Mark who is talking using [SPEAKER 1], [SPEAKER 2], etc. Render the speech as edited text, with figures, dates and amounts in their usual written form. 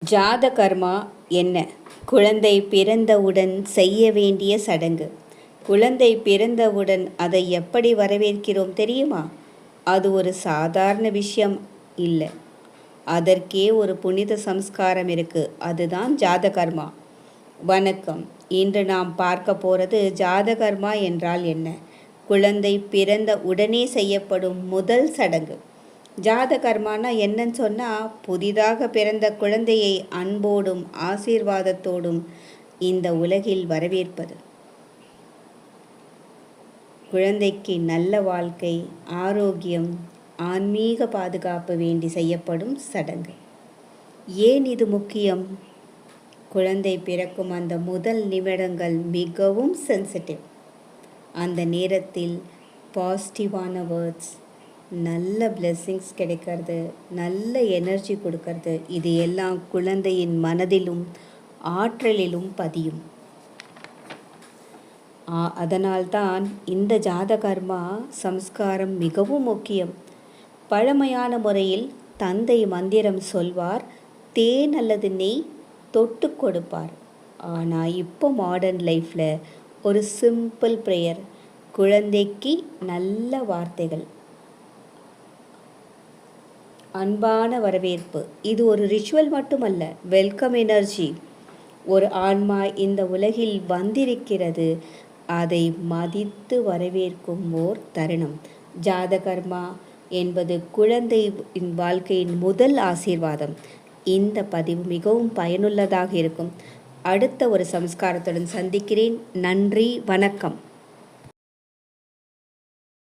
[SPEAKER 1] ஜாத கர்மா என்ன? குழந்தை பிறந்தவுடன் செய்ய வேண்டிய சடங்கு. குழந்தை பிறந்தவுடன் அதை எப்படி வரவேற்கிறோம் தெரியுமா? அது ஒரு சாதாரண விஷயம் இல்லை. அதற்கே ஒரு புனித சம்ஸ்காரம் இருக்கு. அதுதான் ஜாத கர்மா. வணக்கம். இன்று நாம் பார்க்க போகிறது ஜாத கர்மா என்றால் என்ன? குழந்தை பிறந்த உடனே செய்யப்படும் முதல் சடங்கு. ஜாத கர்மானா என்னன்னு சொன்னால், புதிதாக பிறந்த குழந்தையை அன்போடும் ஆசீர்வாதத்தோடும் இந்த உலகில் வரவேற்பது. குழந்தைக்கு நல்ல வாழ்க்கை, ஆரோக்கியம், ஆன்மீக பாதுகாப்பு வேண்டி செய்யப்படும் சடங்கு. ஏன் இது முக்கியம்? குழந்தை பிறக்கும் அந்த முதல் நிமிடங்கள் மிகவும் சென்சிட்டிவ். அந்த நேரத்தில் பாசிட்டிவான வேர்ட்ஸ், நல்ல பிளெஸ்ஸிங்ஸ் கிடைக்கிறது, நல்ல எனர்ஜி கொடுக்கறது, இது எல்லாம் குழந்தையின் மனதிலும் ஆற்றலிலும் பதியும். அதனால்தான் இந்த ஜாத கர்மா சம்ஸ்காரம் மிகவும் முக்கியம். பழமையான முறையில் தந்தை மந்திரம் சொல்வார், தேன் அல்லது நெய் தொட்டு கொடுப்பார். ஆனால் இப்போ மாடர்ன் லைஃப்பில் ஒரு சிம்பிள் ப்ரேயர், குழந்தைக்கு நல்ல வார்த்தைகள், அன்பான வரவேற்பு. இது ஒரு ரிச்சுவல் மட்டுமல்ல, வெல்கம் எனர்ஜி. ஒரு ஆன்மா இந்த உலகில் வந்திருக்கிறது, அதை மதித்து வரவேற்கும் ஓர் தருணம். ஜாத கர்மா என்பது குழந்தையின் வாழ்க்கையின் முதல் ஆசீர்வாதம். இந்த பதிவு மிகவும் பயனுள்ளதாக இருக்கும். அடுத்த ஒரு சம்ஸ்காரத்துடன் சந்திக்கிறேன். நன்றி, வணக்கம்.